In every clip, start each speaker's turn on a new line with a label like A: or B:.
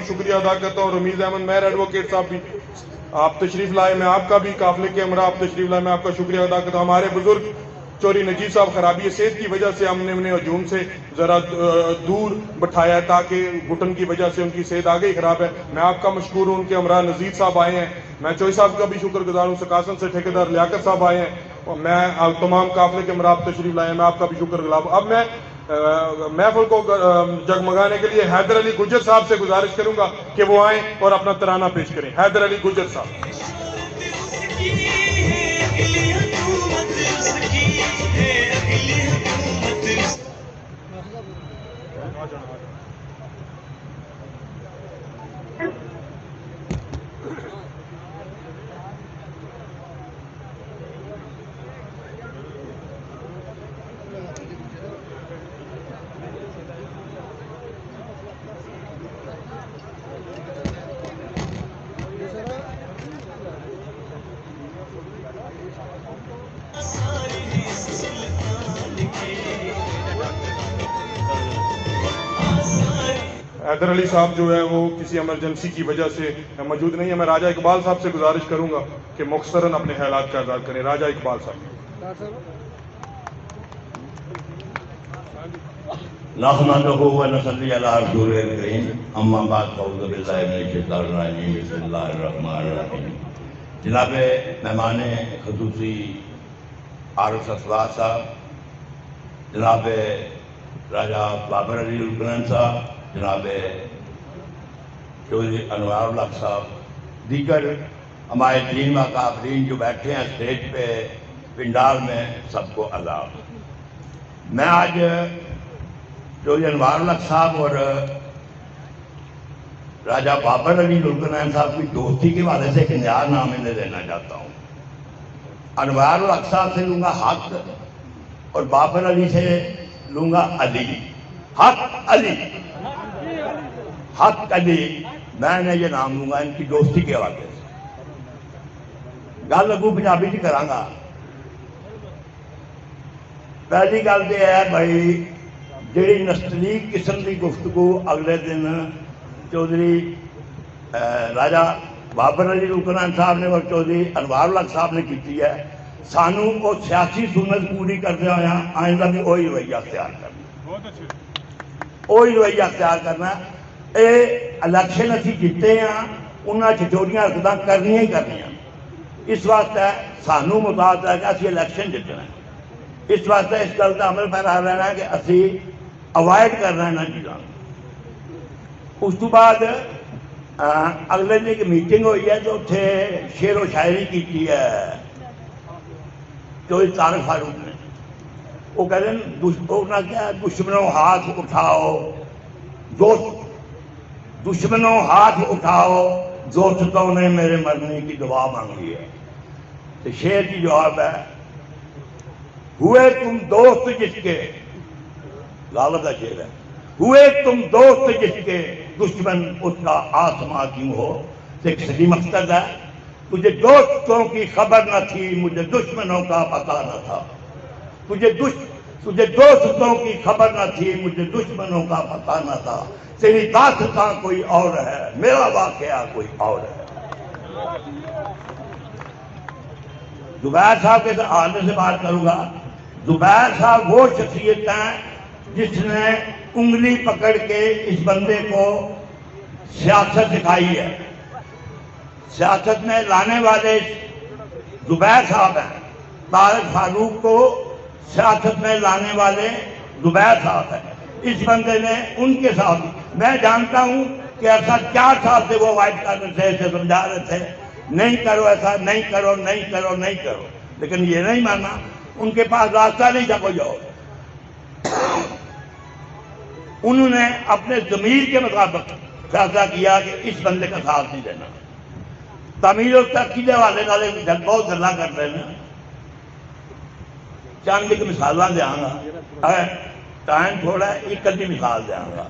A: بھی شکریہ ادا کرتا ہوں، رمیز احمد مہر ایڈوکیٹ صاحب بھی آپ تشریف لائے، میں آپ کا بھی قافلے کے ہمراہ آپ تشریف لائے، میں آپ کا شکریہ ادا کرتا ہوں۔ ہمارے بزرگ چوری نجیب صاحب خرابی صحت کی وجہ سے ہم نے انہیں ہجوم سے ذرا دور بٹھایا تاکہ گھٹن کی وجہ سے ان کی صحت آگے ہی خراب ہے۔ میں آپ کا مشکور ہوں، ان کے ہمراہ نذیر صاحب آئے ہیں، میں چوئی صاحب کا بھی شکر گزار ہوں، سکاسن سے ٹھیکیدار لیاقت صاحب آئے ہیں، اور میں تمام قافلے کے ہمراہ تشریف لائے ہیں، میں آپ کا بھی شکر گزار ہوں۔ اب میں محفل کو جگمگانے کے لیے حیدر علی گجر صاحب سے گزارش کروں گا کہ وہ آئیں اور اپنا ترانہ پیش کریں۔ حیدر علی گجر صاحب۔ حیدر علی صاحب جو ہے وہ کسی ایمرجنسی کی وجہ سے موجود نہیں ہے۔ میں راجہ اقبال صاحب سے گزارش کروں گا کہ مختصراً اپنے خیالات کا اظہار کریں۔ راجہ اقبال صاحب۔
B: نحمدہ و نصلی علی رسولہ الکریم، اما بعد فاعوذ باللہ من الشیطان الرجیم، بسم اللہ الرحمن الرحیم۔ جناب مہمان خصوصی عارف اسوا صاحب، جناب راجہ بابر علی لکنن صاحب، جناب چودھری انوار الحق صاحب، دیگر ہمارے دین و قابلین جو بیٹھے ہیں اسٹیج پہ پنڈال میں، سب کو آداب۔ میں آج چودھری انوار الحق صاحب اور راجہ بابر علی لکنن صاحب کی دوستی کے حوالے سے ایک نیا نام انہیں دینا چاہتا ہوں۔ انوار الحق صاحب سے لوں گا حق اور بابر علی سے لوں گا علی۔ حق علی، حق علی، میں نے یہ نام لوں گا ان کی دوستی کے حوالے سے۔ گل اگو پنجابی جی کراں گا۔ پہلی گل یہ ہے بھائی، جہی نستعلیق قسم کی گفتگو اگلے دن چودھری راجہ بابر علی لکنن صاحب نے اور چودھری انوار الحق صاحب نے کی ہے، سانوں وہ سیاسی سنت پوری کرتے ہوئے آئندہ بھی وہی رویہ اختیار کرنا، وہی رویہ اختیار کرنا۔ یہ الیکشن اسی جیتے ہیں، انہیں چٹوریاں حرکتیں کرنی ہی کرنی۔ اس واسطے سانوں مطابق ہے کہ اسی الیکشن جیتنا ہے، اس واسطے اس گل کا عمل پیرا رہنا ہے کہ اسی اوائڈ کرنا ہے چیزاں۔ اس تو بعد اگلے دن ایک میٹنگ ہوئی ہے تو اتنے شعر و شاعری کی ہے چودھری طارق فاروق نے۔ وہ کہتے ہیں کیا دشمنوں ہاتھ اٹھاؤ دوست، دشمنوں ہاتھ اٹھاؤ دوستوں نے میرے مرنے کی دعا مانگی ہے۔ تو شعر کی جواب ہے، ہوئے تم دوست جس کے، غالب کا شعر ہے، ہوئے تم دوست جس کے دشمن اس کا آسماں کیوں ہو۔ تو ایک صحیح مقصد ہے، تجھے دوستوں کی خبر نہ تھی مجھے دشمنوں کا پتہ نہ تھا، تجھے دوستوں کی خبر نہ تھی مجھے دشمنوں کا پتہ نہ تھا، تیری داستان کوئی اور ہے میرا واقعہ کوئی اور ہے۔ زبیر صاحب کے حوالے سے بات کروں گا۔ زبیر صاحب وہ شخصیت ہیں جس نے انگلی پکڑ کے اس بندے کو سیاست سکھائی ہے۔ سیاست میں لانے والے زبیر صاحب ہیں، طارق فاروق کو سیاست میں لانے والے زبیر صاحب ہیں۔ اس بندے نے ان کے ساتھ، میں جانتا ہوں کہ ایسا 4 سال سے وہ وائٹ کر رہے تھے، اسے سمجھا رہے تھے نہیں کرو ایسا، نہیں کرو نہیں کرو نہیں کرو، لیکن یہ نہیں مانا، ان کے پاس راستہ نہیں تھا کوئی اور۔ انہوں نے اپنے ضمیر کے مطابق فیصلہ کیا کہ اس بندے کا ساتھ نہیں دینا۔ تعمیر و ترقی کے حوالے والے بہت گلا کرتے ہیں، چند ایک مثالاں دیاں گا، ٹائم تھوڑا ہے، ایک ادھی مثال دیاں گا۔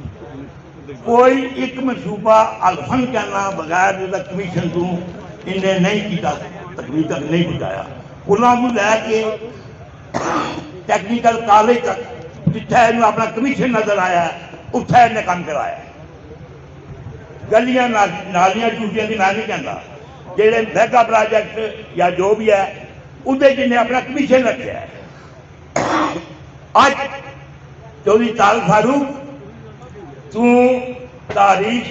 B: کوئی ایک منصوبہ الفن کہنا بغیر کمیشن تو انہیں نہیں کیتا، تکمیل تک نہیں پہنچایا۔ انہوں کو لے کے ٹیکنیکل کالج تک جتھے انہوں اپنا کمیشن نظر آیا اتھے انہیں کام کرایا۔ گلیاں نالیاں ٹوٹیاں کی میں نہیں کہنا، جہے میگا پروجیکٹ یا جو بھی ہے اندر جنہیں اپنا کمیشن رکھا ہے. اج چودھری طارق فاروق تو تاریخ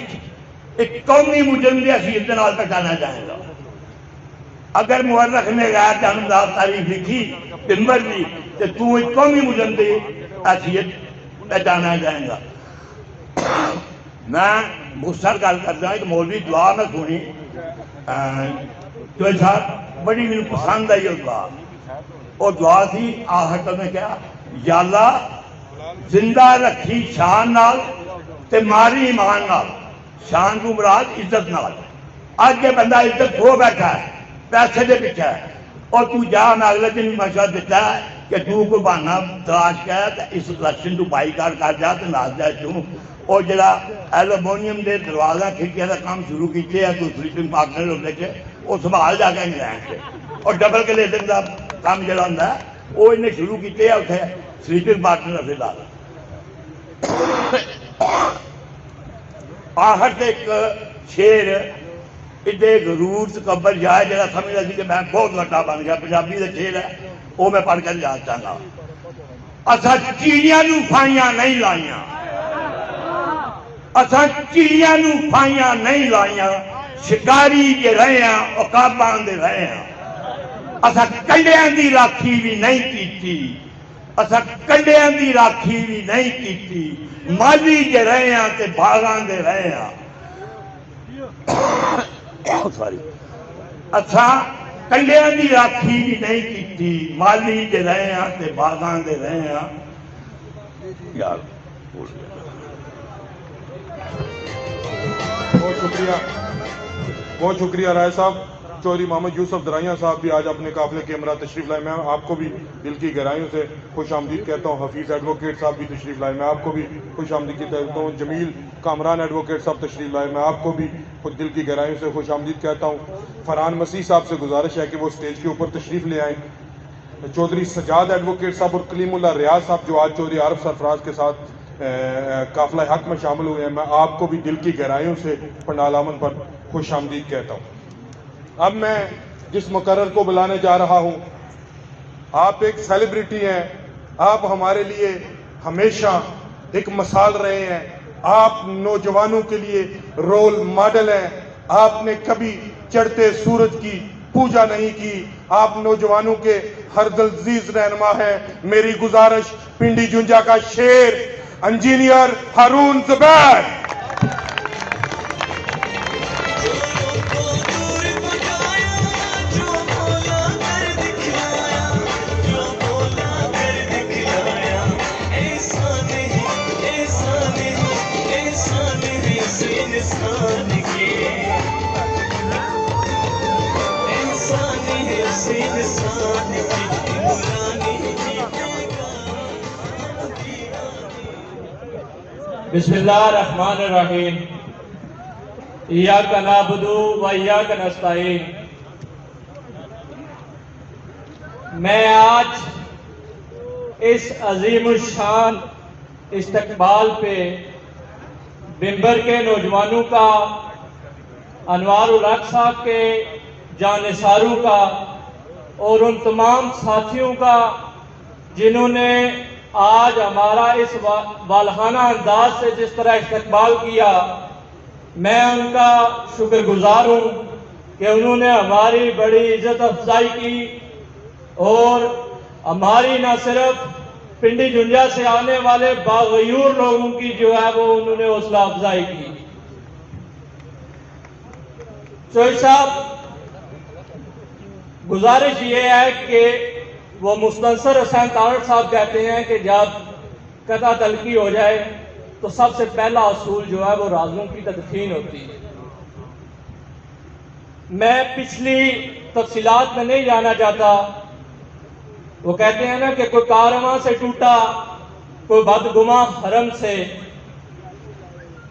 B: ایک قومی مجرم کی حیثیت کے نال پہچانا جائے گا. اگر مورخ نے غیر جانبدار تاریخ لکھی تمبر کی تو ایک قومی مجرم کی حیثیت پہچانا جائے گا. میں مختصر گل کرتا ہوں، ایک مولوی دعا میں سنی جو صاحب بڑی میرے پسند آئی وہ دعا. وہ دعا تھی آخر میں کیا، یا اللہ زندہ رکھی شان نال تے ماری ایمان نال. شان کو مراد عزت نال. اج یہ بندہ عزت کھو بیٹھا ہے، پیسے دے پیچھے ہے، اور تو جا میں اگلے دن مشورہ دیتا ہے کہ تو کوئی بہانا تلاش کر اس الیکشن تو بائیکاٹ کر جا تو ناس جائے تو. اور جڑا ایلومونیم دے دروازہ کھڑکیاں کا کام شروع کیتے ہیں تو سلیپنگ پارٹنر ہوتے کے وہ سنبھال جا کے انگلینڈ سے، اور ڈبل کلیٹنگ کا کام جڑا ہوتا ہے وہ انہیں شروع کیتے ہیں اتنے سلیپنگ پارٹنر فی الحال. آخر سے ایک شیر ادے غرور تکبر جائے جڑا سمجھا سی کہ میں بہت وڈا بن گیا. پنجابی کا شیر ہے وہ میں پڑھ کر یاد چاہتا. اساں چیڑیاں نو پھائیاں نہیں لائیاں، اساں چیڑیاں نو پھائیاں نہیں لائیاں، شکاری جے رہے ہیں عقاباں دے رہے ہیں. اساں کنڈیاں دی راکھی بھی نہیں کیتی، اساں کنڈیاں دی راکھی بھی نہیں کیتی، مالی جے رہے ہیں تے باغاں دے رہے ہیں. سوری، اساں کنڈیاں دی راکھی بھی نہیں کیتی، مالی جے رہے ہیں تے باغاں دے رہے ہیں. یار
A: بہت شکریہ رائے صاحب. چودھری محمد یوسف درائیاں صاحب بھی آج اپنے قافلے کے ہمراہ تشریف لائے. میں آپ کو بھی دل کی گہرائیوں سے خوش آمدید کہتا ہوں. حفیظ ایڈوکیٹ صاحب بھی تشریف لائے، میں آپ کو بھی خوش آمدید کہتا ہوں. جمیل کامران ایڈوکیٹ صاحب تشریف لائے، میں آپ کو بھی خود دل کی گہرائیوں سے خوش آمدید کہتا ہوں. فرحان مسیح صاحب سے گزارش ہے کہ وہ اسٹیج کے اوپر تشریف لے آئیں. چودھری سجاد ایڈوکیٹ صاحب اور کلیم اللہ ریاض صاحب جو آج چودھری عارف سرفراز کے ساتھ قافلہ حق میں شامل ہوئے ہیں، میں آپ کو بھی دل کی گہرائیوں سے پنڈال امن پر خوش آمدید کہتا ہوں. اب میں جس مقرر کو بلانے جا رہا ہوں، آپ ایک سیلیبریٹی ہیں، آپ ہمارے لیے ہمیشہ ایک مثال رہے ہیں، آپ نوجوانوں کے لیے رول ماڈل ہیں. آپ نے کبھی چڑھتے سورج کی پوجا نہیں کی، آپ نوجوانوں کے ہر دلعزیز رہنما ہیں. میری گزارش پنڈی جنجا کا شیر انجینئر ہارون زبیر.
C: بسم اللہ الرحمن الرحیم. ایاک نعبد و ایاک نستعین. میں آج اس عظیم الشان استقبال پہ ممبر کے نوجوانوں کا، انوار الحق صاحب کے جانثاروں کا اور ان تمام ساتھیوں کا جنہوں نے آج ہمارا اس والہانہ انداز سے جس طرح استقبال کیا، میں ان کا شکر گزار ہوں کہ انہوں نے ہماری بڑی عزت افزائی کی اور ہماری نہ صرف پنڈی جنجا سے آنے والے باغیور لوگوں کی جو ہے وہ انہوں نے حوصلہ افزائی کی. چوہدری صاحب، گزارش یہ ہے کہ وہ مستنصر حسین طارق صاحب کہتے ہیں کہ جب قطع تلقی ہو جائے تو سب سے پہلا اصول جو ہے وہ رازوں کی تدفین ہوتی ہے. میں پچھلی تفصیلات میں نہیں جانا چاہتا. وہ کہتے ہیں نا کہ کوئی کارواں سے ٹوٹا، کوئی بدگماں حرم سے،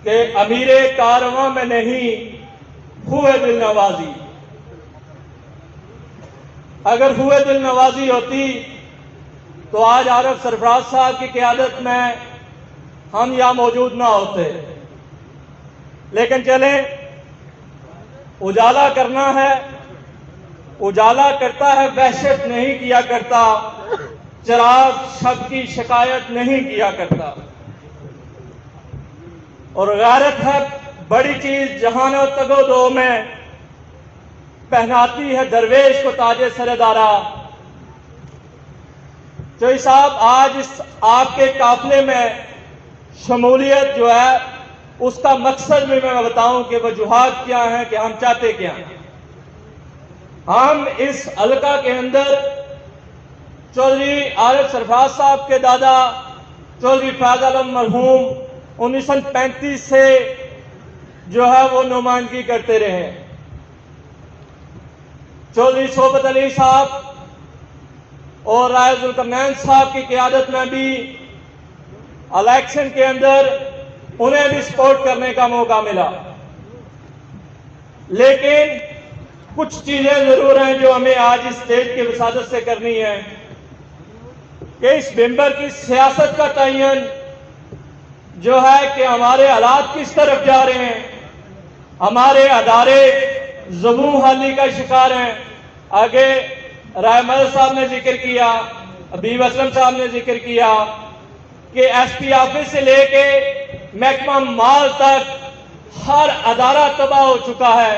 C: کہ امیر کارواں میں نہیں ہوئے دل نوازی. اگر ہوئے دل نوازی ہوتی تو آج عارف سرفراز صاحب کی قیادت میں ہم یہاں موجود نہ ہوتے. لیکن چلیں اجالا کرنا ہے، اجالا کرتا ہے وحشت نہیں کیا کرتا، چراغ شب کی شکایت نہیں کیا کرتا، اور غیرت ہے بڑی چیز جہان و تگ و دو میں پہناتی ہے درویش کو تاج سردارا۔ چوئی صاحب آج اس آپ کے قافلے میں شمولیت جو ہے اس کا مقصد بھی میں بتاؤں کہ وجوہات کیا ہیں، کہ ہم چاہتے کیا ہیں۔ ہم اس حلقہ کے اندر چودھری عارف سرفراز صاحب کے دادا چودھری فیض عالم مرحوم 1935 سے جو ہے وہ نمائندگی کرتے رہے۔ چودھری صحبت علی صاحب اور رائے ذوالقرنین صاحب کی قیادت میں بھی الیکشن کے اندر انہیں بھی سپورٹ کرنے کا موقع ملا، لیکن کچھ چیزیں ضرور ہیں جو ہمیں آج اس اسٹیج کی وسادت سے کرنی ہے کہ اس ممبر کی سیاست کا تعین جو ہے کہ ہمارے حالات کس طرف جا رہے ہیں، ہمارے ادارے زبوں حالی کا شکار ہیں۔ آگے رائے مدد صاحب نے ذکر کیا، حبیب اسلم صاحب نے ذکر کیا کہ ایس پی آفس سے لے کے محکمہ مال تک ہر ادارہ تباہ ہو چکا ہے۔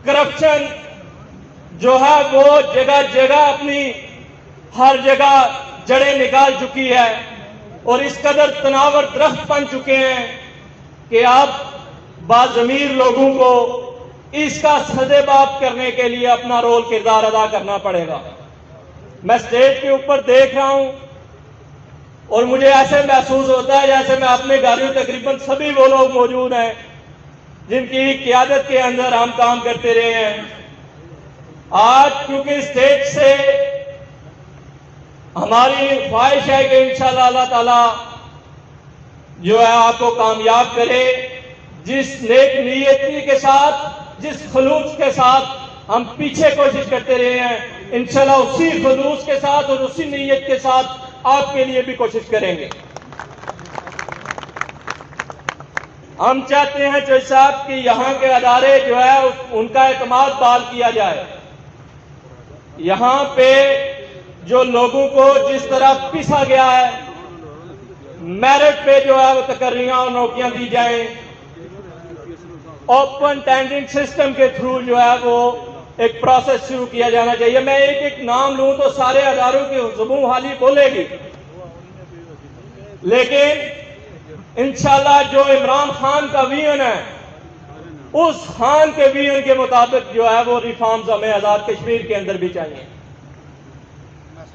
C: کرپشن جو ہے وہ جگہ جگہ اپنی ہر جگہ جڑیں نکال چکی ہے، اور اس قدر تناور درخت بن چکے ہیں کہ اب باضمیر لوگوں کو اس کا سدباب کرنے کے لیے اپنا رول کردار ادا کرنا پڑے گا۔ میں اسٹیج کے اوپر دیکھ رہا ہوں اور مجھے ایسے محسوس ہوتا ہے جیسے میں اپنے گھروں تقریباً سبھی وہ لوگ موجود ہیں جن کی قیادت کے اندر ہم کام کرتے رہے ہیں۔ آج کیونکہ اسٹیج سے ہماری خواہش ہے کہ انشاءاللہ اللہ تعالیٰ جو ہے آپ کو کامیاب کرے، جس نیک نیتی کے ساتھ، جس خلوص کے ساتھ ہم پیچھے کوشش کرتے رہے ہیں، انشاءاللہ اسی خلوص کے ساتھ اور اسی نیت کے ساتھ آپ کے لیے بھی کوشش کریں گے۔ ہم چاہتے ہیں چوہدری صاحب کہ یہاں کے ادارے جو ہے ان کا اعتماد بحال کیا جائے۔ یہاں پہ جو لوگوں کو جس طرح پیسا گیا ہے، میرٹ پہ جو ہے وہ تقرریاں اور نوکریاں دی جائیں، اوپن ٹینڈرنگ سسٹم کے تھرو جو ہے وہ ایک پروسیس شروع کیا جانا چاہیے۔ میں ایک ایک نام لوں تو سارے اداروں کی زبوں حالی بولے گی، لیکن انشاءاللہ جو عمران خان کا ویژن ہے اس خان کے ویژن کے مطابق جو ہے وہ ریفارمز ہمیں آزاد کشمیر کے اندر بھی چاہیے۔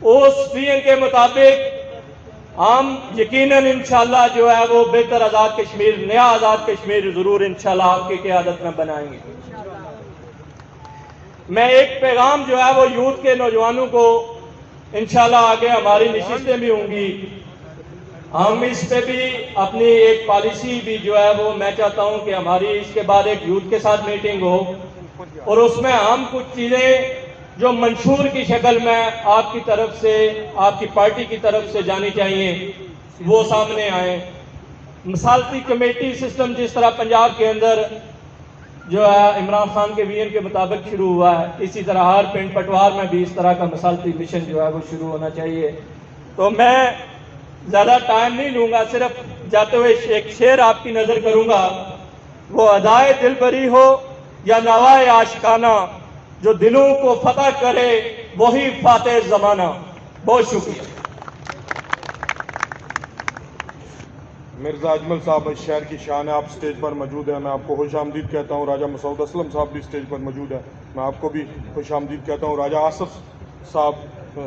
C: اس ویژن کے مطابق ہم یقیناً انشاءاللہ جو ہے وہ بہتر آزاد کشمیر، نیا آزاد کشمیر ضرور انشاءاللہ آپ کی قیادت میں بنائیں گے۔ میں ایک پیغام جو ہے وہ یوتھ کے نوجوانوں کو، انشاءاللہ آگے ہماری نشستیں بھی ہوں گی، ہم اس پہ بھی اپنی ایک پالیسی بھی جو ہے وہ میں چاہتا ہوں کہ ہماری اس کے بعد ایک یوتھ کے ساتھ میٹنگ ہو اور اس میں ہم کچھ چیزیں جو منشور کی شکل میں آپ کی طرف سے، آپ کی پارٹی کی طرف سے جانی چاہیے وہ سامنے آئیں۔ مثالتی کمیٹی سسٹم جس طرح پنجاب کے اندر جو ہے عمران خان کے ویژن کے مطابق شروع ہوا ہے، اسی طرح ہر پنڈ پٹوار میں بھی اس طرح کا مثالتی مشن جو ہے وہ شروع ہونا چاہیے۔ تو میں زیادہ ٹائم نہیں لوں گا، صرف جاتے ہوئے ایک شعر آپ کی نظر کروں گا، وہ ادائے دل بری ہو یا نوائے عاشقانہ، جو دلوں کو فتح کرے وہی فاتح زمانہ۔ بہت شکریہ۔
A: مرزا اجمل صاحب اس شہر کی شان ہے، آپ سٹیج پر موجود ہیں، میں آپ کو خوش آمدید کہتا ہوں۔ راجہ مسعود اسلم صاحب بھی سٹیج پر موجود ہے، میں آپ کو بھی خوش آمدید کہتا ہوں۔ راجہ آصف صاحب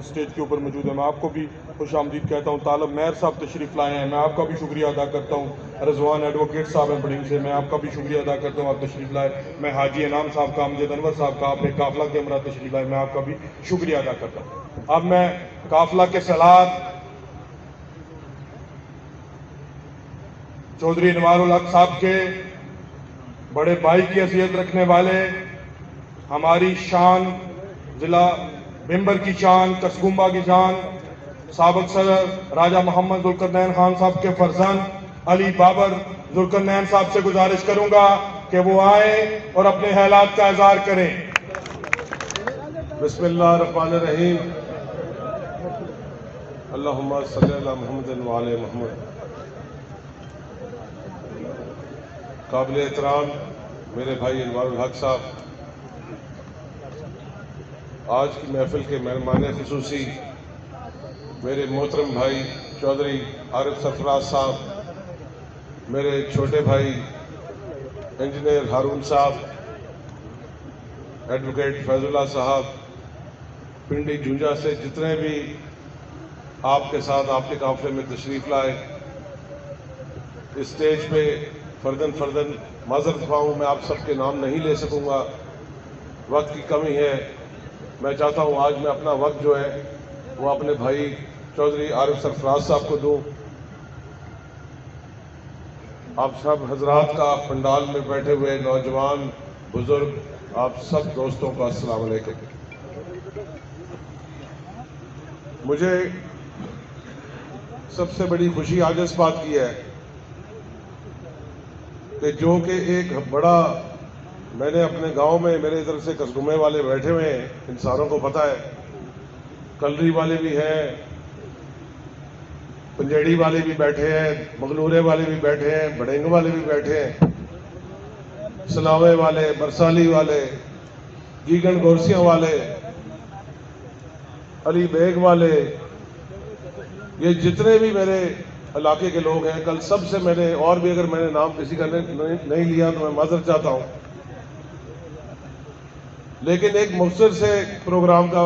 A: سٹیج کے اوپر موجود ہے، میں آپ کو بھی خوش آمدید کہتا ہوں۔ طالب مہر صاحب تشریف لائے ہیں، میں آپ کا بھی شکریہ ادا کرتا ہوں۔ رضوان ایڈوکیٹ صاحب ہیں بڑنگ سے، میں آپ کا بھی شکریہ ادا کرتا ہوں، آپ تشریف لائے۔ میں حاجی انعام صاحب کا، امجد انور صاحب کا، آپ نے قافلہ کے ہمراہ تشریف لائے، میں آپ کا بھی شکریہ ادا کرتا ہوں۔ اب میں قافلہ کے سالار چودھری انوار الحق صاحب کے بڑے بھائی کی حیثیت رکھنے والے، ہماری شان، ضلع ممبر کی شان، کسگمبا کی شان، سابق صدر راجہ محمد ذوالقرنین خان صاحب کے فرزند علی بابر ذوالقرنین صاحب سے گزارش کروں گا کہ وہ آئیں اور اپنے حالات کا اظہار کریں.
D: بسم اللہ الرحمن الرحیم. اللہم صلی علی محمد وعلی محمد. قابل احترام میرے بھائی انوار الحق صاحب، آج کی محفل کے مہمان خصوصی میرے محترم بھائی چودھری عارف سرفراز صاحب، میرے چھوٹے بھائی انجینئر ہارون صاحب، ایڈوکیٹ فیض اللہ صاحب، پنڈی جونجا سے جتنے بھی آپ کے ساتھ آپ کے قافلے میں تشریف لائے، اس سٹیج پہ فردن معذرت خواہ ہوں، میں آپ سب کے نام نہیں لے سکوں گا، وقت کی کمی ہے. میں چاہتا ہوں آج میں اپنا وقت جو ہے وہ اپنے بھائی چودھری عارف سرفراز صاحب کو دوں. آپ سب حضرات کا، پنڈال میں بیٹھے ہوئے نوجوان بزرگ، آپ سب دوستوں کا السلام علیکم. مجھے سب سے بڑی خوشی آج اس بات کی ہے کہ جو کہ ایک بڑا، میں نے اپنے گاؤں میں میرے ادھر سے کسگمے والے بیٹھے ہوئے ہیں، انسانوں کو پتہ ہے، کلری والے بھی ہیں، پنجیڑی والے بھی بیٹھے ہیں، مغلورے والے بھی بیٹھے ہیں، بڑینگ والے بھی بیٹھے ہیں، سلاوے والے، برسالی والے، گیگن گورسیاں والے، علی بیگ والے، یہ جتنے بھی میرے علاقے کے لوگ ہیں، کل سب سے میں نے، اور بھی اگر میں نے نام کسی کا نہیں لیا تو میں معذرت چاہتا ہوں، لیکن ایک مختصر سے پروگرام کا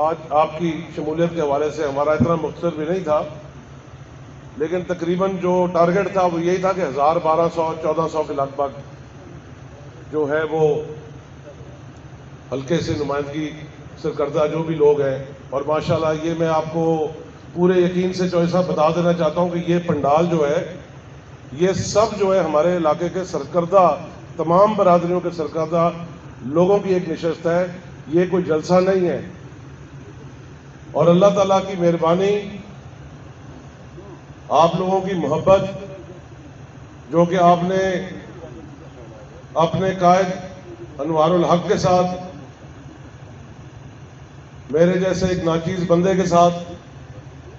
D: آج آپ کی شمولیت کے حوالے سے، ہمارا اتنا مختصر بھی نہیں تھا، لیکن تقریباً جو ٹارگٹ تھا وہ یہی تھا کہ 1000 1200 1400 کے لگ بھگ جو ہے وہ ہلکے سے نمائندگی سرکردہ جو بھی لوگ ہیں. اور ماشاءاللہ یہ میں آپ کو پورے یقین سے چوہے صاحب بتا دینا چاہتا ہوں کہ یہ پنڈال جو ہے یہ سب جو ہے ہمارے علاقے کے سرکردہ، تمام برادریوں کے سرکردہ لوگوں کی ایک نشست ہے، یہ کوئی جلسہ نہیں ہے. اور اللہ تعالیٰ کی مہربانی، آپ لوگوں کی محبت، جو کہ آپ نے اپنے قائد انوار الحق کے ساتھ، میرے جیسے ایک ناچیز بندے کے ساتھ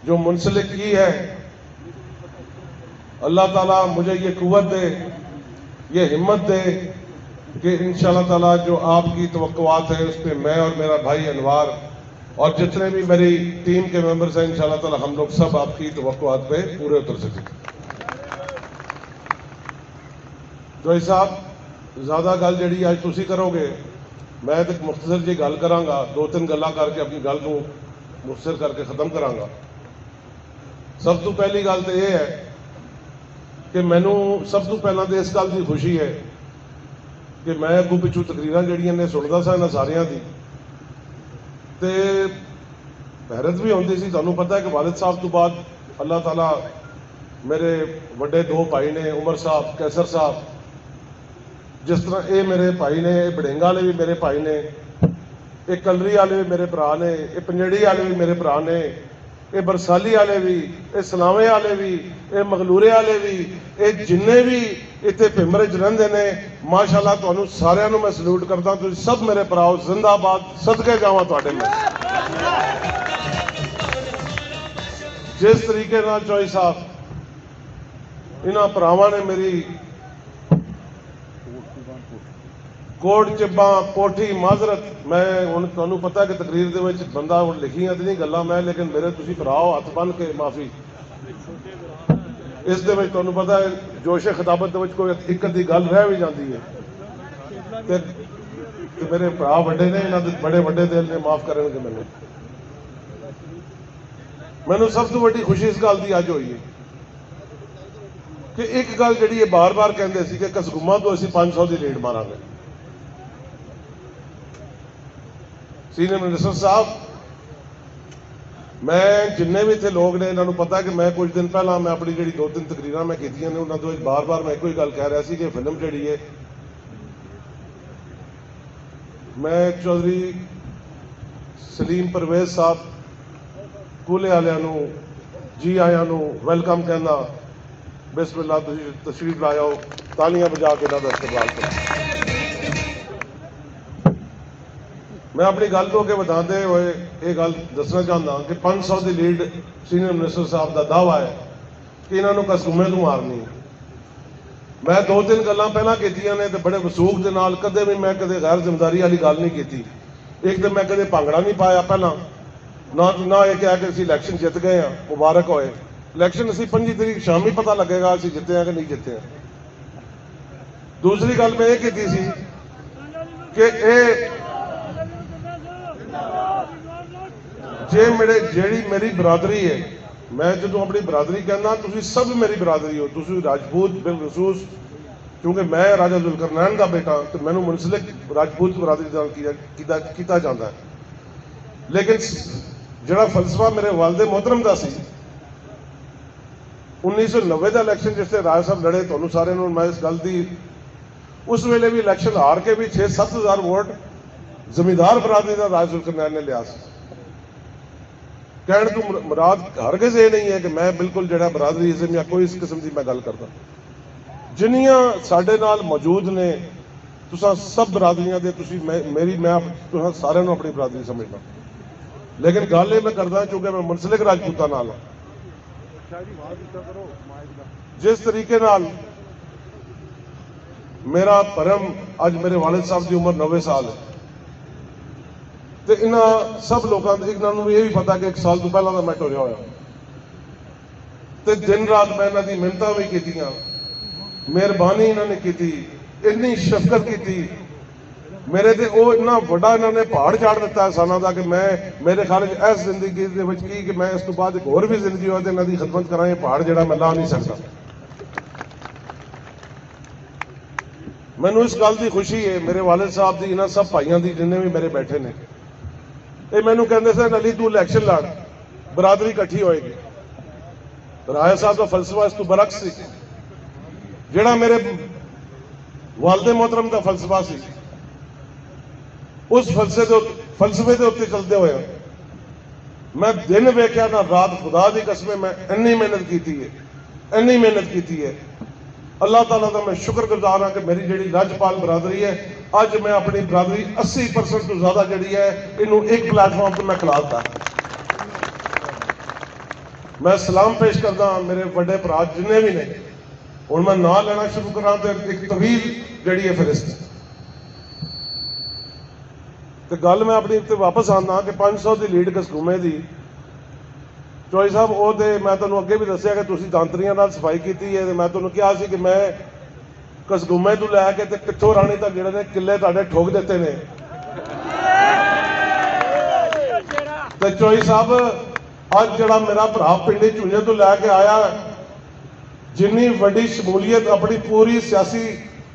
D: جو منسلک کی ہے، اللہ تعالیٰ مجھے یہ قوت دے، یہ ہمت دے کہ انشاءاللہ تعالیٰ جو آپ کی توقعات ہیں اس پہ میں اور میرا بھائی انوار اور جتنے بھی میری ٹیم کے ممبرز ہیں، انشاءاللہ تعالیٰ ہم لوگ سب آپ کی توقعات پہ پورے اتر سکیں. جوئی صاحب زیادہ گل جڑی آج تسی کرو گے، میں ایک مختصر جی گل کراں گا، 2-3 گلاں کر کے اپنی گل کو مختصر کر کے ختم کراں گا. سب تو پہلی گل تو یہ ہے کہ مینوں سب تو پہلا تو اس گل کی خوشی ہے کہ میں اگوں پچھوں تقریراں جڑیاں نے سندا سا انہاں ساریاں دی، تے حیرت بھی ہوندی سی. تانوں پتہ ہے کہ والد صاحب تو بعد اللہ تعالیٰ میرے بڑے 2 بھائی نے، عمر صاحب، کیسر صاحب، جس طرح اے میرے بھائی نے، اے بڑینگا والے بھی میرے بھائی نے، اے کلری والے بھی میرے برا نے، اے پنجیڑی والے بھی میرے برا نے، اے برسالی والے بھی، اے سلاوے والے بھی، اے مغلورے والے بھی، اے جننے بھی اتنے پمبرج رہندے نے، ماشاءاللہ تانوں سارے میں سلوٹ کرتا. تسی سب میرے بھراؤ، زندہ آباد، صدقے جاواں تواڈے میں. جس طریقے نال چوہی صاحب انہاں بھراواں نے میری کوٹ چباں پوٹھی معذرت، میں ہن تانوں پتہ ہے کہ تقریر دے وچ بندہ ہن لکھیاں تے نہیں گلاں میں، لیکن میرے تسی بھراؤ ہاتھ بن کے معافی. اس دے وچ تانوں پتہ ہے جوش خطابت دے وچ کوئی ایک ادھی گل رہ بھی جاندی ہے تے میرے بھرا وڈے نے، انہاں دے بڑے وڈے دل نے، معاف کرن گے مینوں سب تو بڑی خوشی اس گل دی اج ہوئی ہے کہ ایک گل جڑی ہے بار بار کہندے سی کہ کسگما تو اسی 500 دی ریٹ ماراں گے. سینئر منسٹر صاحب، میں جننے بھی تھے لوگ نے، انہوں پتا ہے کہ میں کچھ دن پہلا میں اپنی جڑی 2-3 تقریراں میں کیتیاں نے، انہوں نے بار بار میں کوئی گل کہہ رہا سی کہ فلم جڑی ہے، میں چودھری سلیم پرویز صاحب کولے والوں جی آیاں نو ویلکم کہنا، ਬਿਸਮਿਲ੍ਲਾ ਤੁਸੀਂ ਤਸ਼ਰੀਫ ਲਾਇਓ, ਤਾਲੀਆਂ ਵਜਾ ਕੇ ਇਹਨਾਂ ਦਾ ਇਸਤਕਬਾਲ ਕਰੋ। ਮੈਂ ਆਪਣੀ ਗੱਲ ਤੋਂ ਅੱਗੇ ਵਧਾਉਂਦੇ ਹੋਏ ਇਹ ਗੱਲ ਦੱਸਣਾ ਚਾਹੁੰਦਾ ਕਿ 500 ਦੀ ਲੀਡ ਸੀਨੀਅਰ ਮਿਨਿਸਟਰ ਸਾਹਿਬ ਦਾ ਦਾਅਵਾ ਹੈ ਕਿ ਇਹਨਾਂ ਨੂੰ ਕਸੂਮੇ ਤੋਂ ਮਾਰਨੀ ਹੈ। ਮੈਂ 2-3 ਗੱਲਾਂ ਪਹਿਲਾਂ ਕੀਤੀਆਂ ਨੇ ਤੇ ਬੜੇ ਵਸੂਖ ਦੇ ਨਾਲ, ਕਦੇ ਵੀ ਮੈਂ ਕਦੇ ਗੈਰ ਜ਼ਿੰਮੇਵਾਰੀ ਵਾਲੀ ਗੱਲ ਨਹੀਂ ਕੀਤੀ। ਇੱਕ ਤਾਂ ਮੈਂ ਕਦੇ ਭੰਗੜਾ ਨਹੀਂ ਪਾਇਆ ਪਹਿਲਾਂ, ਨਾ ਇਹ ਕਿਹਾ ਕਿ ਅਸੀਂ ਇਲੈਕਸ਼ਨ ਜਿੱਤ ਗਏ ਹਾਂ, ਮੁਬਾਰਕ ਹੋਏ। ਇਲੈਕਸ਼ਨ ਅਸੀਂ 25 ਤਰੀਕ ਸ਼ਾਮੀ ਪਤਾ ਲੱਗੇਗਾ ਅਸੀਂ ਜਿੱਤੇ ਹਾਂ ਕਿ ਨਹੀਂ ਜਿੱਤੇ ਹਾਂ। ਦੂਸਰੀ ਗੱਲ ਮੈਂ ਇਹ ਕੀਤੀ ਸੀ ਕਿ ਇਹ ਜਿਹੜੀ ਮੇਰੀ ਬਰਾਦਰੀ ਹੈ, ਮੈਂ ਜਦੋਂ ਆਪਣੀ ਬਰਾਦਰੀ ਕਹਿੰਦਾ, ਤੁਸੀਂ ਸਭ ਮੇਰੀ ਬਰਾਦਰੀ ਹੋ, ਤੁਸੀਂ ਰਾਜਪੂਤ ਬਿਲਖਸੂਸ, ਕਿਉਂਕਿ ਮੈਂ ਰਾਜਾ ਜ਼ੁਲਕਰਨੈਨ ਦਾ ਬੇਟਾ ਤੇ ਮੈਨੂੰ ਮੁਨਸਲਿਕ ਰਾਜਪੂਤ ਬਰਾਦਰੀ ਨਾਲ ਕੀਤਾ ਜਾਂਦਾ ਹੈ। ਲੇਕਿਨ ਜਿਹੜਾ ਫਲਸਫਾ ਮੇਰੇ ਵਾਲਿਦ ਮੁਹਤਰਮ ਦਾ ਸੀ, 1990 ਦਾ ਇਲੈਕਸ਼ਨ ਜਿਸ ਤੇ ਰਾਜ ਸਾਹਿਬ ਲੜੇ, ਤੁਹਾਨੂੰ ਸਾਰਿਆਂ ਨੂੰ ਮੈਂ ਇਸ ਗੱਲ ਦੀ, ਉਸ ਵੇਲੇ ਵੀ ਇਲੈਕਸ਼ਨ ਹਾਰ ਕੇ ਵੀ 6-7 ਹਜ਼ਾਰ ਵੋਟ ਜ਼ਮੀਂਦਾਰ ਬਰਾਦਰੀ ਦਾ ਰਾਜ ਜ਼ੁਲਕਰਨੈਨ ਨੇ ਲਿਆ ਸੀ। ਕਹਿਣ ਤੋਂ ਮੁਰਾਦ ਹਰਗਿਜ਼ ਇਹ ਨਹੀਂ ਹੈ ਕਿ ਮੈਂ ਬਿਲਕੁਲ ਜਿਹੜਾ ਬਰਾਦਰੀਜ਼ਮ ਜਾਂ ਕੋਈ ਇਸ ਕਿਸਮ ਦੀ ਮੈਂ ਗੱਲ ਕਰਦਾ। ਜਿੰਨੀਆਂ ਸਾਡੇ ਨਾਲ ਮੌਜੂਦ ਨੇ, ਤੁਸੀਂ ਸਭ ਬਰਾਦਰੀਆਂ ਦੇ, ਤੁਸੀਂ ਮੈਂ ਤੁਸੀਂ ਸਾਰਿਆਂ ਨੂੰ ਆਪਣੀ ਬਰਾਦਰੀ ਸਮਝਦਾ। ਲੇਕਿਨ ਗੱਲ ਇਹ ਮੈਂ ਕਰਦਾ ਕਿਉਂਕਿ ਮੈਂ ਮੁਨਸਲਿਕ ਰਾਜਪੂਤਾਂ ਨਾਲ ਹਾਂ। ਜਿਸ ਤਰੀਕੇ ਨਾਲ ਮੇਰਾ ਭਰਮ, ਅੱਜ ਮੇਰੇ ਵਾਲਿਦ ਸਾਹਿਬ ਦੀ ਉਮਰ 90 ਸਾਲ ਹੈ ਤੇ ਇਹਨਾਂ ਸਭ ਲੋਕਾਂ ਦੇ, ਇਹਨਾਂ ਨੂੰ ਇਹ ਵੀ ਪਤਾ ਕਿ 1 ਸਾਲ ਤੋਂ ਪਹਿਲਾਂ ਦਾ ਮੈਂ ਟੁਰਿਆ ਹੋਇਆ ਤੇ ਦਿਨ ਰਾਤ ਮੈਂ ਇਹਨਾਂ ਦੀ ਮਿਹਨਤਾਂ ਵੀ ਕੀਤੀਆਂ, ਮਿਹਰਬਾਨੀ ਇਹਨਾਂ ਨੇ ਕੀਤੀ, ਇੰਨੀ ਸ਼ਫਕਤ ਕੀਤੀ ਮੇਰੇ ਤੇ। ਉਹ ਇੰਨਾ ਵੱਡਾ ਇਹਨਾਂ ਨੇ ਪਹਾੜ ਚਾੜ ਦਿੱਤਾ ਇਨਸਾਨਾਂ ਦਾ ਕਿ ਮੈਂ, ਮੇਰੇ ਖਿਆਲ 'ਚ ਇਸ ਜ਼ਿੰਦਗੀ ਦੇ ਵਿੱਚ ਕੀ ਕਿ ਮੈਂ ਇਸ ਤੋਂ ਬਾਅਦ ਇੱਕ ਹੋਰ ਵੀ ਜ਼ਿੰਦਗੀ ਹੋਵੇ ਤੇ ਇਹਨਾਂ ਦੀ ਖਿਦਮਤ ਕਰਾਂ। ਇਹ ਪਹਾੜ ਜਿਹੜਾ ਮੈਂ ਲਾ ਨਹੀਂ ਸਕਦਾ। ਮੈਨੂੰ ਇਸ ਗੱਲ ਦੀ ਖੁਸ਼ੀ ਹੈ ਮੇਰੇ ਵਾਲਿਦ ਸਾਹਿਬ ਦੀ, ਇਹਨਾਂ ਸਭ ਭਾਈਆਂ ਦੀ ਜਿੰਨੇ ਵੀ ਮੇਰੇ ਬੈਠੇ ਨੇ, ਇਹ ਮੈਨੂੰ ਕਹਿੰਦੇ ਸਨ ਅਲੀ ਤੂੰ ਇਲੈਕਸ਼ਨ ਲੜ, ਬਰਾਦਰੀ ਇਕੱਠੀ ਹੋਏਗੀ। ਰਾਜਾ ਸਾਹਿਬ ਦਾ ਫਲਸਫਾ ਇਸ ਤੋਂ ਬਰਅਕਸ ਸੀ। ਜਿਹੜਾ ਮੇਰੇ ਵਾਲਿਦ ਮੁਹਤਰਮ ਦਾ ਫਲਸਫਾ ਸੀ, ਉਸ ਫਲਸਫੇ ਦੇ ਉੱਤੇ ਚੱਲਦੇ ਹੋਏ ਮੈਂ ਦਿਨ ਵੇਖਿਆ ਨਾ ਰਾਤ, ਖੁਦਾ ਦੀ ਕਸਮ ਮੈਂ ਇੰਨੀ ਮਿਹਨਤ ਕੀਤੀ ਹੈ। ਅੱਲਾਹ ਤਾਲਾ ਦਾ ਮੈਂ ਸ਼ੁਕਰਗੁਜ਼ਾਰ ਹਾਂ ਕਿ ਮੇਰੀ ਜਿਹੜੀ ਰਾਜਪਾਲ ਬਰਾਦਰੀ ਹੈ, ਅੱਜ ਮੈਂ ਆਪਣੀ ਬਰਾਦਰੀ 80% ਤੋਂ ਜ਼ਿਆਦਾ ਜਿਹੜੀ ਹੈ ਇਹਨੂੰ ਇੱਕ ਪਲੇਟਫਾਰਮ ਤੇ ਮੈਂ ਖਿਲਾਫਤਾ। ਮੈਂ ਸਲਾਮ ਪੇਸ਼ ਕਰਦਾ ਮੇਰੇ ਵੱਡੇ ਭਰਾ ਜਿੰਨੇ ਵੀ ਨੇ। ਹੁਣ ਮੈਂ ਨਾਂ ਲੈਣਾ ਸ਼ੁਰੂ ਕਰਾਂ ਤੇ ਇੱਕ ਤਵੀਲ ਜਿਹੜੀ ਹੈ ਫਰਿਸ਼ਤ ਤੇ ਗੱਲ ਮੈਂ ਆਪਣੀ ਉੱਤੇ ਵਾਪਸ ਆਉਂਦਾ ਕਿ 500 ਦੀ ਲੀਡ ਕਸੂਮੇ ਦੀ। ਚੋਈ ਸਾਹਿਬ, ਉਹ ਤੇ ਮੈਂ ਤੁਹਾਨੂੰ ਅੱਗੇ ਵੀ ਦੱਸਿਆ ਕਿ ਤੁਸੀਂ ਦਾਂਤਰੀਆਂ ਨਾਲ ਸਫਾਈ ਕੀਤੀ ਹੈ ਤੇ ਮੈਂ ਤੁਹਾਨੂੰ ਕਿਹਾ ਸੀ ਕਿ ਮੈਂ ਕਸੂਮੇ ਤੋਂ ਲੈ ਕੇ ਤੇ ਕਿੱਥੋਂ ਰਾਣੀ ਤੱਕ ਜਿਹੜੇ ਨੇ ਕਿੱਲੇ ਤੁਹਾਡੇ ਠੋਕ ਦਿੱਤੇ ਨੇ। ਤੇ ਚੋਈ ਸਾਹਿਬ, ਅੱਜ ਜਿਹੜਾ ਮੇਰਾ ਭਰਾ ਪਿੰਡੀ ਝੁੰਜੇ ਤੋਂ ਲੈ ਕੇ ਆਇਆ, ਜਿੰਨੀ ਵੱਡੀ ਸ਼ਮੂਲੀਅਤ ਆਪਣੀ ਪੂਰੀ ਸਿਆਸੀ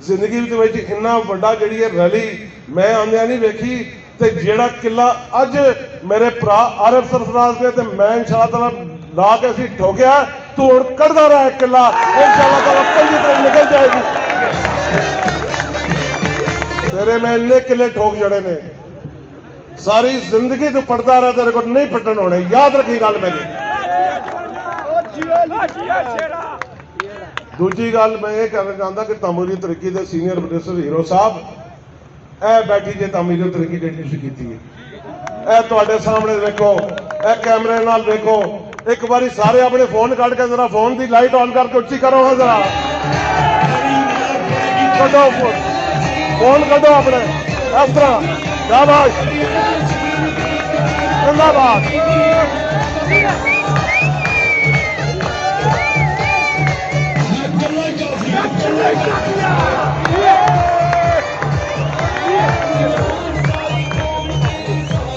D: ਜ਼ਿੰਦਗੀ ਦੇ ਵਿੱਚ ਇੰਨਾ ਵੱਡਾ ਜਿਹੜੀ ਹੈ ਰੈਲੀ ਮੈਂ ਆਉਂਦਿਆਂ ਨਹੀਂ ਵੇਖੀ। ਤੇ ਜਿਹੜਾ ਕਿੱਲਾ ਅੱਜ ਮੇਰੇ ਭਰਾ ਆਰਿਫ ਸਰਫਰਾਜ਼ ਨੇ ਤੇ ਮੈਂ ਇਨਸ਼ਾਅੱਲਾ ਲਾ ਕੇ ਅਸੀਂ ਠੋਕਿਆ, ਤੂੰ ਹੁਣ ਕੱਢਦਾ ਰਹਾ ਕਿੱਲਾ, ਇਨਸ਼ਾਅੱਲਾ ਚੰਗੀ ਤਰ੍ਹਾਂ ਨਿਕਲ ਜਾਏਗੀ। ਤੇਰੇ ਮੈਂ ਇੰਨੇ ਕਿੱਲੇ ਠੋਕ ਜੜੇ ਨੇ, ਸਾਰੀ ਜ਼ਿੰਦਗੀ ਤੂੰ ਪੜਦਾ ਰਹਾ, ਤੇਰੇ ਕੋਲ ਨਹੀਂ ਪੱਟਣ ਹੋਣੇ। ਯਾਦ ਰੱਖੀ ਗੱਲ ਮੇਰੀ। ਦੂਜੀ ਗੱਲ ਮੈਂ ਇਹ ਕਹਿਣਾ ਚਾਹੁੰਦਾ ਕਿ ਤਾਮੀਰੀ ਤਰੱਕੀ ਦੇ ਸੀਨੀਅਰ ਮਿਨਿਸਟਰ ਹੀਰੋ ਸਾਹਿਬ, ਇਹ ਬੈਠੀ ਜੇ ਤਾਮੀਰੀ ਤਰੱਕੀ ਜਿਹੜੀ ਤੁਸੀਂ ਕੀਤੀ ਹੈ, ਇਹ ਤੁਹਾਡੇ ਸਾਹਮਣੇ ਵੇਖੋ, ਇਹ ਕੈਮਰੇ ਨਾਲ ਵੇਖੋ। ਇੱਕ ਵਾਰੀ ਸਾਰੇ ਆਪਣੇ ਫੋਨ ਕੱਢ ਕੇ ਜ਼ਰਾ ਫੋਨ ਦੀ ਲਾਈਟ ਆਨ ਕਰਕੇ ਉੱਚੀ ਕਰੋ ਹਾਂ ਜ਼ਰਾ, ਕੱਢੋ ਫੋਨ ਕੱਢੋ ਆਪਣੇ, ਇਸ ਤਰ੍ਹਾਂ। ਸ਼ਾਬਾਸ਼, ਜ਼ਿੰਦਾਬਾਦ।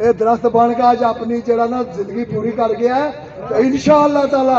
E: ਇਹ ਦਰਖਤ ਬਣ ਕੇ ਅੱਜ ਆਪਣੀ ਜਿਹੜਾ ਨਾ ਜ਼ਿੰਦਗੀ ਪੂਰੀ ਕਰ ਗਿਆ ਤੇ ਇਨਸ਼ਾਅੱਲਾ ਤਾਲਾ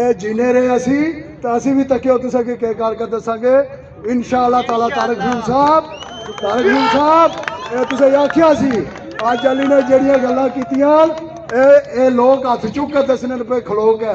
E: ਇਹ ਜੀਨੇ ਰਹੇ ਅਸੀਂ ਤਾਂ ਅਸੀਂ ਵੀ ਤੱਕਿਓ ਤੁਸੀਂ ਕੀ ਕਰਕੇ ਦੱਸਾਂਗੇ ਇਨਸ਼ਾਅੱਲਾ ਤਾਲਾ। ਤਾਰਿਕ ਜ਼ੀਮ ਸਾਹਿਬ ਇਹ ਤੁਸੀਂ ਆਖਿਆ ਸੀ ਅੱਜ ਅਲੀ ਨੇ ਜਿਹੜੀਆਂ ਗੱਲਾਂ ਕੀਤੀਆਂ ਇਹ ਲੋਕ ਹੱਥ ਚੁੱਕ ਕੇ ਦੱਸਣ ਪਏ ਖਲੋ ਕੇ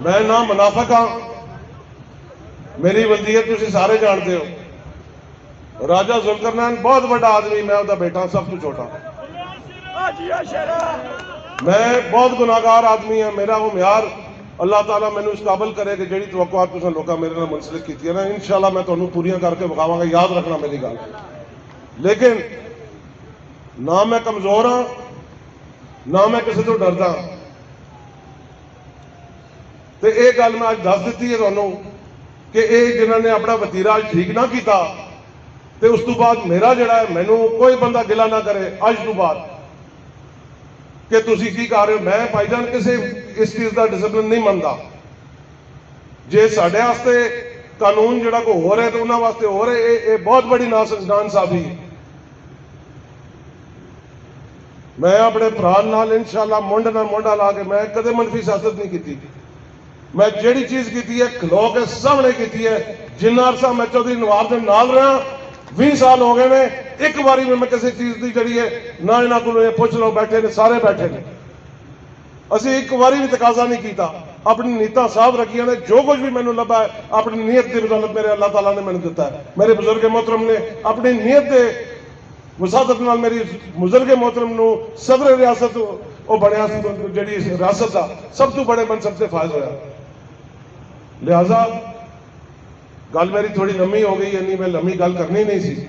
D: ਮੈਂ ਨਾ ਮੁਨਾਫਿਕ ਹਾਂ, ਮੇਰੀ ਵਲਦੀਅਤ ਤੁਸੀਂ ਸਾਰੇ ਜਾਣਦੇ ਹੋ। ਰਾਜਾ ਜ਼ੁਲਕਰਨੈਨ ਬਹੁਤ ਵੱਡਾ ਆਦਮੀ, ਮੈਂ ਉਹਦਾ ਬੇਟਾ, ਸਭ ਤੋਂ ਛੋਟਾ। ਮੈਂ ਬਹੁਤ ਗੁਨਾਹਗਾਰ ਆਦਮੀ ਹਾਂ। ਮੇਰਾ ਉਹ ਮਿਆਰ ਅੱਲਾਹ ਤਾਲਾ ਮੈਨੂੰ ਇਸ ਕਾਬਲ ਕਰੇ ਕਿ ਜਿਹੜੀ ਤਵੱਕੁਆਤ ਤੁਸੀਂ ਲੋਕਾਂ ਮੇਰੇ ਨਾਲ ਮੁਨਸਲਿਕ ਕੀਤੀ ਹੈ ਨਾ, ਇਨਸ਼ਾਅੱਲਾ ਮੈਂ ਤੁਹਾਨੂੰ ਪੂਰੀਆਂ ਕਰਕੇ ਵਿਖਾਵਾਂਗਾ। ਯਾਦ ਰੱਖਣਾ ਮੇਰੀ ਗੱਲ। ਲੇਕਿਨ ਨਾ ਮੈਂ ਕਮਜ਼ੋਰ ਹਾਂ, ਨਾ ਮੈਂ ਕਿਸੇ ਤੋਂ ਡਰਦਾ। ਤੇ ਇਹ ਗੱਲ ਮੈਂ ਅੱਜ ਦੱਸ ਦਿੱਤੀ ਹੈ ਤੁਹਾਨੂੰ ਕਿ ਇਹ ਜਿਨ੍ਹਾਂ ਨੇ ਆਪਣਾ ਵਤੀਰਾ ਅੱਜ ਠੀਕ ਨਾ ਕੀਤਾ, ਤੇ ਉਸ ਤੋਂ ਬਾਅਦ ਮੇਰਾ ਜਿਹੜਾ ਹੈ, ਮੈਨੂੰ ਕੋਈ ਬੰਦਾ ਗਿਲਾ ਨਾ ਕਰੇ ਅੱਜ ਤੋਂ ਬਾਅਦ ਕਿ ਤੁਸੀਂ ਕੀ ਕਰ ਰਹੇ ਹੋ। ਮੈਂ ਭਾਈਜਾਨ ਕਿਸੇ ਇਸ ਚੀਜ਼ ਦਾ ਡਿਸਪਲਿਨ ਨਹੀਂ ਮੰਨਦਾ। ਜੇ ਸਾਡੇ ਵਾਸਤੇ ਕਾਨੂੰਨ ਜਿਹੜਾ ਕੋ ਹੋ ਰਿਹਾ ਤੇ ਉਹਨਾਂ ਵਾਸਤੇ ਹੋ ਰਿਹਾ, ਇਹ ਬਹੁਤ ਬੜੀ ਨਾਇਨਸਾਫੀ ਹੈ। ਮੈਂ ਆਪਣੇ ਭਰਾ ਨਾਲ ਇਨਸ਼ਾਅੱਲਾ ਮੋਢੇ ਨਾਲ ਮੋਢਾ ਲਾ ਕੇ, ਮੈਂ ਕਦੇ ਮਨਫੀ ਸਿਆਸਤ ਨਹੀਂ ਕੀਤੀ। ਮੈਂ ਜਿਹੜੀ ਚੀਜ਼ ਕੀਤੀ ਹੈ ਖਲੋ ਕੇ ਸਾਹਮਣੇ ਕੀਤੀ ਹੈ। ਜਿੰਨਾ ਅਰਸਾ ਮੈਂ ਚੌਧਰੀ ਨਵਾਬ ਦੇ ਨਾਲ ਰਿਹਾ, 20 ਸਾਲ ਹੋ ਗਏ ਨੇ, ਇੱਕ ਵਾਰੀ ਵੀ ਮੈਂ ਕਿਸੇ ਚੀਜ਼ ਦੀ ਜਿਹੜੀ ਹੈ ਨਾ ਇਹਨਾਂ ਕੋਲੋਂ ਇਹ ਪੁੱਛ ਲਓ, ਬੈਠੇ ਨੇ ਸਾਰੇ ਬੈਠੇ ਨੇ, ਅਸੀਂ ਇੱਕ ਵਾਰੀ ਵੀ ਤਕਾਜ਼ਾ ਨਹੀਂ ਕੀਤਾ। ਆਪਣੀ ਨੀਤਾਂ ਸਾਫ਼ ਰੱਖੀਆਂ ਨੇ। ਜੋ ਕੁਝ ਵੀ ਮੈਨੂੰ ਲੱਭਾ ਹੈ ਆਪਣੀ ਨੀਅਤ ਦੀ ਬਦੌਲਤ ਮੇਰੇ ਅੱਲਾਹ ਤਾਲਾ ਨੇ ਮੈਨੂੰ ਦਿੱਤਾ ਹੈ। ਮੇਰੇ ਬਜ਼ੁਰਗ ਮੁਹਤਰਮ ਨੇ ਆਪਣੀ ਨੀਅਤ ਦੇ ਵਸਾਦਤ ਨਾਲ ਮੇਰੀ ਬਜ਼ੁਰਗ ਮੁਹਤਰਮ ਨੂੰ ਸਦਰ ਰਿਆਸਤ ਉਹ ਬਣਿਆ, ਜਿਹੜੀ ਰਿਆਸਤ ਦਾ ਸਭ ਤੋਂ ਬੜੇ ਮਨਸਬ ਤੇ ਫਾਇਜ਼ ਹੋਇਆ। ਲਿਹਾਜ਼ਾ ਗੱਲ ਮੇਰੀ ਥੋੜੀ ਲੰਮੀ ਹੋ ਗਈ, ਇੰਨੀ ਮੈਂ ਲੰਮੀ ਗੱਲ ਕਰਨੀ ਨਹੀਂ ਸੀ,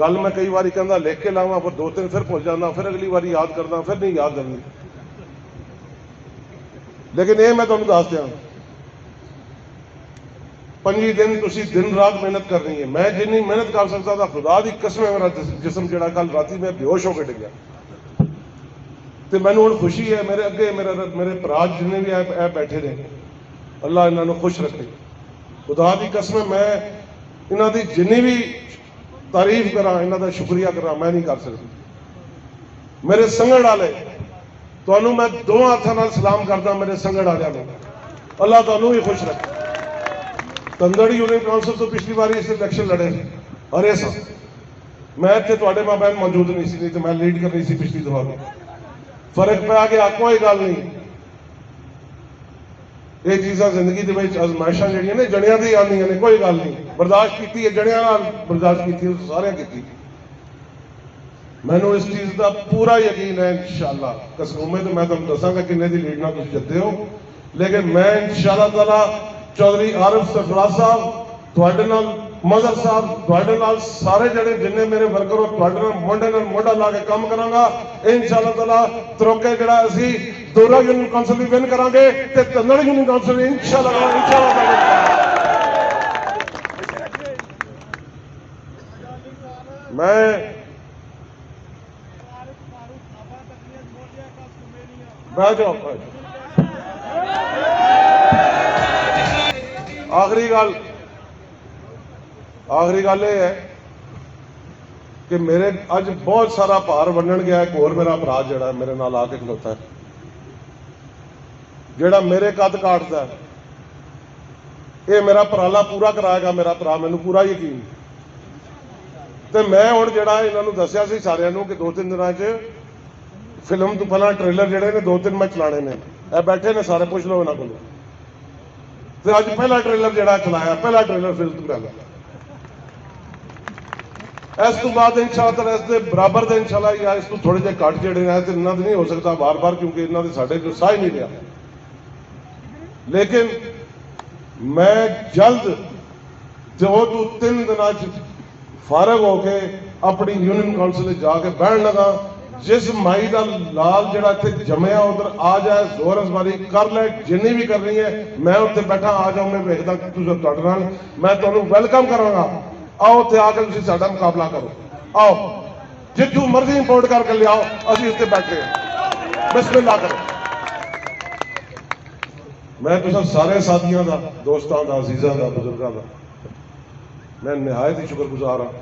D: ਗੱਲ ਮੈਂ ਕਈ ਵਾਰੀ ਕਹਿੰਦਾ ਲਿਖ ਕੇ ਲਾਵਾਂ, ਫਿਰ ਦੋ ਤਿੰਨ ਫਿਰ ਭੁੱਲ ਜਾਂਦਾ, ਫਿਰ ਅਗਲੀ ਵਾਰੀ ਯਾਦ ਕਰਦਾ, ਫਿਰ ਨਹੀਂ ਯਾਦ ਕਰਨੀ। ਲੇਕਿਨ ਇਹ ਮੈਂ ਤੁਹਾਨੂੰ ਦੱਸ ਦਿਆਂ, 25 ਦਿਨ ਤੁਸੀਂ ਦਿਨ ਰਾਤ ਮਿਹਨਤ ਕਰਨੀ ਹੈ। ਮੈਂ ਜਿੰਨੀ ਮਿਹਨਤ ਕਰ ਸਕਦਾ ਤਾਂ ਖੁਦਾ ਦੀ ਕਸਮ ਹੈ, ਮੇਰਾ ਜਿਸਮ ਜਿਹੜਾ ਕੱਲ ਰਾਤੀ ਮੈਂ ਬੇਹੋਸ਼ ਹੋ ਕੇ ਡਿੱਗਿਆ, ਤੇ ਮੈਨੂੰ ਹੁਣ ਖੁਸ਼ੀ ਹੈ। ਮੇਰੇ ਅੱਗੇ ਮੇਰੇ ਭਰਾ ਜਿੰਨੇ ਵੀ ਇਹ ਬੈਠੇ ਨੇ, ਅੱਲਾਹ ਇਹਨਾਂ ਨੂੰ ਖੁਸ਼ ਰੱਖੇ। ਖੁਦਾ ਦੀ ਕਸਮ ਹੈ, ਮੈਂ ਇਹਨਾਂ ਦੀ ਜਿੰਨੀ ਵੀ ਤਾਰੀਫ ਕਰਾਂ, ਇਹਨਾਂ ਦਾ ਸ਼ੁਕਰੀਆ ਕਰਾਂ, ਮੈਂ ਨਹੀਂ ਕਰ ਸਕਦਾ। ਮੇਰੇ ਸੰਗੜ ਵਾਲੇ, ਤੁਹਾਨੂੰ ਮੈਂ ਦੋ ਹੱਥਾਂ ਨਾਲ ਸਲਾਮ ਕਰਦਾ। ਮੇਰੇ ਸੰਗੜ ਵਾਲਿਆਂ ਨੂੰ ਅੱਲਾਹ ਤੁਹਾਨੂੰ ਵੀ ਖੁਸ਼ ਰੱਖੇ। ਤੰਦੜ ਯੂਨੀਅਨ ਕਾਉਂਸਲ ਤੋਂ ਪਿਛਲੀ ਵਾਰੀ ਇਸ ਇਲੈਕਸ਼ਨ ਲੜੇ ਹਰੇ ਸਾਂ, ਮੈਂ ਇੱਥੇ ਤੁਹਾਡੇ ਮਾਬੈਨ ਮੌਜੂਦ ਨਹੀਂ ਸੀ, ਨਹੀਂ ਤੇ ਮੈਂ ਲੀਡ ਕਰਨੀ ਸੀ ਪਿਛਲੀ ਦਫਾ ਵੀ। ਫਰਕ ਪਿਆ ਗਿਆ, ਕੋਈ ਗੱਲ ਨਹੀਂ। ਇਹ ਚੀਜ਼ਾਂ ਜ਼ਿੰਦਗੀ ਦੇ ਵਿੱਚ ਅਜ਼ਮਾਇਸ਼ਾਂ ਜਿਹੜੀਆਂ ਨੇ ਜਣਿਆਂ ਦੀ ਆਉਂਦੀਆਂ ਨੇ, ਕੋਈ ਗੱਲ ਨਹੀਂ। ਬਰਦਾਸ਼ਤ ਕੀਤੀ ਹੈ, ਜਣਿਆਂ ਨਾਲ ਬਰਦਾਸ਼ਤ ਕੀਤੀ ਹੈ, ਸਾਰਿਆਂ ਕੀਤੀ। ਮੈਨੂੰ ਇਸ ਚੀਜ਼ ਦਾ ਪੂਰਾ ਯਕੀਨ ਹੈ ਇਨਸ਼ਾਅੱਲਾ। ਕਸੂਮੇ ਤੇ ਮੈਂ ਤੁਹਾਨੂੰ ਦੱਸਾਂਗਾ ਕਿੰਨੇ ਦੀ ਲੀਡ ਨਾਲ ਤੁਸੀਂ ਜਿੱਤੇ ਹੋ, ਲੇਕਿਨ ਮੈਂ ਇਨਸ਼ਾਅੱਲਾ ਤਾਲਾ ਚੌਧਰੀ ਆਰਿਫ ਸਰਫਰਾਜ਼ ਸਾਹਿਬ, ਤੁਹਾਡੇ ਨਾਲ ਮਜ਼ਹਰ ਸਾਹਿਬ, ਤੁਹਾਡੇ ਨਾਲ ਸਾਰੇ ਜਿਹੜੇ ਜਿੰਨੇ ਮੇਰੇ ਵਰਕਰ ਹੋ, ਤੁਹਾਡੇ ਨਾਲ ਮੋਢੇ ਨਾਲ ਮੋਢਾ ਲਾ ਕੇ ਕੰਮ ਕਰਾਂਗਾ ਇਨਸ਼ਾਅੱਲਾ ਤਾਲਾ। ਤਰੋਕੇ ਜਿਹੜਾ ਅਸੀਂ ਦੋਰਾ ਯੂਨੀਅਨ ਕਾਉਂਸਲ ਵੀ ਵਿਨ ਕਰਾਂਗੇ ਤੇ ਤੰਦੜ ਯੂਨੀਅਨ ਕਾਉਂਸਲ ਵੀ ਇਨਸ਼ਾਅੱਲਾ ਮੈਂ ਬਹਿ ਜਾਓ। ਆਖਰੀ ਗੱਲ ਇਹ ਹੈ ਕਿ ਮੇਰੇ ਅੱਜ ਬਹੁਤ ਸਾਰਾ ਭਾਰ ਵੰਡਣ ਗਿਆ। ਇੱਕ ਹੋਰ ਮੇਰਾ ਭਰਾ ਜਿਹੜਾ ਮੇਰੇ ਨਾਲ ਆ ਕੇ ਖਲੋਤਾ ਹੈ, ਜਿਹੜਾ ਮੇਰੇ ਕੱਦ ਕਾਟਦਾ, ਇਹ ਮੇਰਾ ਉਪਰਾਲਾ ਪੂਰਾ ਕਰਾਏਗਾ। ਮੇਰਾ ਭਰਾ, ਮੈਨੂੰ ਪੂਰਾ ਯਕੀਨ। ਤੇ ਮੈਂ ਹੁਣ ਜਿਹੜਾ ਇਹਨਾਂ ਨੂੰ ਦੱਸਿਆ ਸੀ ਸਾਰਿਆਂ ਨੂੰ ਕਿ 2-3 ਦਿਨਾਂ 'ਚ ਫਿਲਮ ਤੋਂ ਪਹਿਲਾਂ ਟ੍ਰੇਲਰ ਜਿਹੜੇ ਨੇ 2-3 ਮੈਂ ਚਲਾਣੇ ਨੇ। ਇਹ ਬੈਠੇ ਨੇ ਸਾਰੇ, ਪੁੱਛ ਲਓ ਇਹਨਾਂ ਕੋਲੋਂ। ਤੇ ਅੱਜ ਪਹਿਲਾ ਟ੍ਰੇਲਰ ਜਿਹੜਾ ਚਲਾਇਆ, ਪਹਿਲਾ ਟ੍ਰੇਲਰ ਫਿਲਮ ਤੋਂ ਪਹਿਲਾਂ। ਇਸ ਤੋਂ ਬਾਅਦ ਇਨਸ਼ਾਅੱਲਾ ਇਸ ਦੇ ਬਰਾਬਰ ਦੇ ਇਨਸ਼ਾਅੱਲਾ ਜਾਂ ਇਸ ਤੋਂ ਥੋੜੇ ਜਿਹੇ ਘੱਟ ਜਿਹੜੇ ਨੇ, ਤੇ ਇਹਨਾਂ ਦੇ ਨਹੀਂ ਹੋ ਸਕਦਾ ਬਾਰ-ਬਾਰ, ਕਿਉਂਕਿ ਇਹਨਾਂ ਦੇ ਸਾਡੇ ਕੋਲ ਸਾਹ ਹੀ ਨਹੀਂ ਰਿਹਾ। ਲੇਕਿਨ ਮੈਂ ਜਲਦ 2-3 ਦਿਨਾਂ 'ਚ ਫਾਰਗ ਹੋ ਕੇ ਆਪਣੀ ਯੂਨੀਅਨ ਕਾਉਂਸਲ ਵਿੱਚ ਜਾ ਕੇ ਬਹਿਣ ਲਗਾ। ਜਿਸ ਮਾਈ ਦਾ ਲਾਲ ਜਿਹੜਾ ਇੱਥੇ ਜੰਮਿਆ ਉਧਰ ਆ ਜਾਏ, ਜ਼ੋਰ ਅਜ਼ਮਾਰੀ ਕਰ ਲੈ, ਜਿੰਨੀ ਵੀ ਕਰਨੀ ਹੈ। ਮੈਂ ਉੱਥੇ ਬੈਠਾ, ਆ ਜਾਓ, ਮੈਂ ਵੇਖਦਾ ਤੁਸੀਂ ਤੁਹਾਡੇ ਨਾਲ, ਮੈਂ ਤੁਹਾਨੂੰ ਵੈਲਕਮ ਕਰਾਂਗਾ। ਆਓ ਉੱਥੇ ਆ ਕੇ ਤੁਸੀਂ ਸਾਡਾ ਮੁਕਾਬਲਾ ਕਰੋ। ਆਓ, ਜਿੱਥੋਂ ਮਰਜ਼ੀ ਇੰਪੋਰਟ ਕਰਕੇ ਲਿਆਓ, ਅਸੀਂ ਉੱਥੇ ਬੈਠੇ ਹਾਂ। ਬਿਸਮਿਲ੍ਲਾ ਕਰੋ। ਮੈਂ ਤੁਸੀਂ ਸਾਰੇ ਸਾਥੀਆਂ ਦਾ, ਦੋਸਤਾਂ ਦਾ, ਅਜ਼ੀਜ਼ਾਂ ਦਾ, ਬਜ਼ੁਰਗਾਂ ਦਾ ਮੈਂ ਨਿਹਾਇਤ ਹੀ ਸ਼ੁਕਰਗੁਜ਼ਾਰ ਹਾਂ।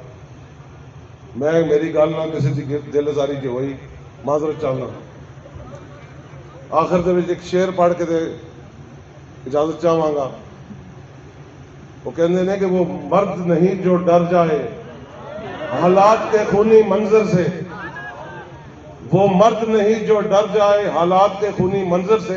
D: ਮੈਂ ਮੇਰੀ ਗੱਲ ਨਾਲ ਕਿਸੇ ਦੀ ਦਿਲਜ਼ਾਰੀ ਜੇ ਹੋਈ, ਮਾਜ਼ਰਤ ਚਾਹੁੰਦਾ। ਆਖਰ ਦੇ ਵਿੱਚ ਇੱਕ ਸ਼ੇਰ ਪੜ੍ਹ ਕੇ ਤੇ ਇਜਾਜ਼ਤ ਚਾਹਾਂਗਾ। وہ کہنے نے کہ وہ مرد نہیں جو ڈر جائے حالات کے خونی منظر سے، وہ مرد نہیں جو ڈر جائے حالات کے خونی منظر سے،